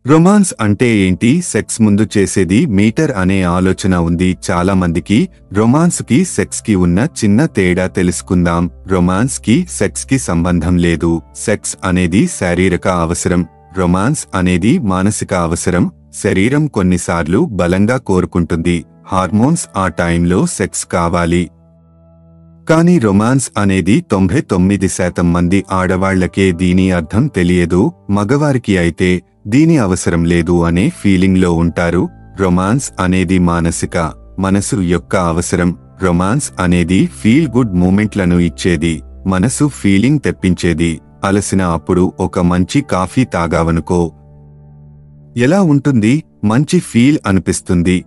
Romance అంటే ఏంటి? Sex ముందు చేసేది మీటర్ అనే ఆలోచన ఉంది చాలా మందికి. రొమాన్స్ కి సెక్స్ కి ఉన్న చిన్న తేడా తెలుసుకుందాం. రొమాన్స్ కి సెక్స్ కి సంబంధం లేదు. సెక్స్ అనేది శారీరక అవసరం. రొమాన్స్ అనేది మానసిక అవసరం. శరీరం కొన్నిసార్లు బలంగా కోరుకుంటుంది. హార్మోన్స్ ఆ టైంలో సెక్స్ కావాలి. కానీ రొమాన్స్ అనేది 99% మంది ఆడవాళ్లకే దీని అర్థం తెలియదు. మగవారికి అయితే దీని అవసరం లేదు అనే ఫీలింగ్ లో ఉంటారు. రొమాన్స్ అనేది మానసిక, మనసు యొక్క అవసరం. రొమాన్స్ అనేది ఫీల్ గుడ్ మూమెంట్లను ఇచ్చేది, మనసు ఫీలింగ్ తెప్పించేది. అలసిన అప్పుడు ఒక మంచి కాఫీ తాగావనుకో ఎలా ఉంటుంది? మంచి ఫీల్ అనిపిస్తుంది.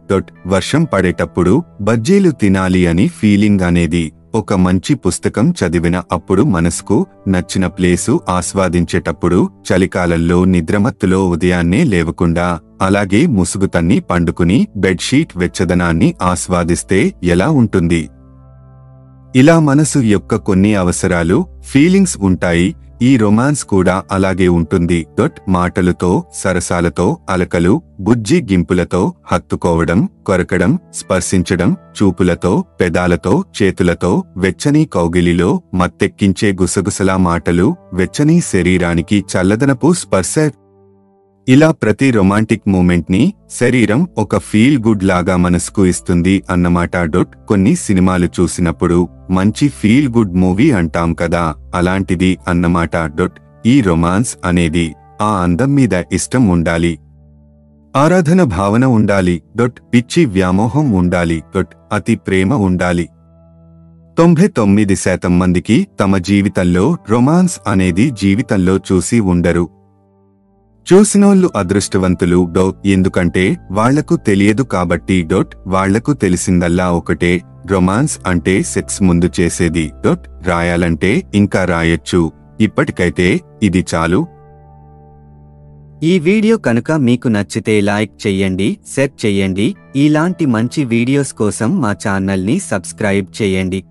వర్షం పడేటప్పుడు బజ్జీలు తినాలి అని ఫీలింగ్ అనేది. ఒక మంచి పుస్తకం చదివిన అప్పుడు మనసుకు నచ్చిన ప్లేసు ఆస్వాదించేటప్పుడు. చలికాలంలో నిద్రమత్తులో ఉదయాన్నే లేవకుండా అలాగే ముసుగుతన్ని పండుకుని బెడ్షీట్ వెచ్చదనాన్ని ఆస్వాదిస్తే ఎలా ఉంటుంది? ఇలా మనసు యొక్క కొన్ని అవసరాలు, ఫీలింగ్స్ ఉంటాయి. ఈ రొమాన్స్ కూడా అలాగే ఉంటుంది. మాటలతో, సరసాలతో, అలకలు, బుజ్జి గింపులతో, హత్తుకోవడం, కొరకడం, స్పర్శించడం, చూపులతో, పెదాలతో, చేతులతో, వెచ్చని కౌగిలిలో మత్తెక్కించే గుసగుసలా మాటలు, వెచ్చని శరీరానికి చల్లదనపు స్పర్శ. ఇలా ప్రతి రొమాంటిక్ మూమెంట్ ని శరీరం ఒక ఫీల్ గుడ్ లాగా మనసుకు ఇస్తుంది అన్నమాట. కొన్ని సినిమాలు చూసినప్పుడు మంచి ఫీల్ గుడ్ మూవీ అంటాం కదా, అలాంటిది అన్నమాట. ఈ రొమాన్స్ అనేది ఆ అందం మీద ఇష్టం ఉండాలి, ఆరాధన భావన ఉండాలి. పిచ్చి వ్యామోహం ఉండాలి. అతి ప్రేమ ఉండాలి. 99% మందికి తమ జీవితంలో రొమాన్స్ అనేది జీవితంలో చూసి ఉండరు. చూసినోళ్ళు అదృష్టవంతులు. ఎందుకంటే వాళ్లకు తెలియదు కాబట్టి. వాళ్లకు తెలిసిందల్లా ఒకటే, రొమాన్స్ అంటే సెక్స్ ముందు చేసేది. రాయాలంటే ఇంకా రాయొచ్చు. ఇప్పటికైతే ఇది చాలు. ఈ వీడియో కనుక మీకు నచ్చితే లైక్ చెయ్యండి, షేర్ చెయ్యండి. ఇలాంటి మంచి వీడియోస్ కోసం మా ఛానల్ని సబ్స్క్రైబ్ చేయండి.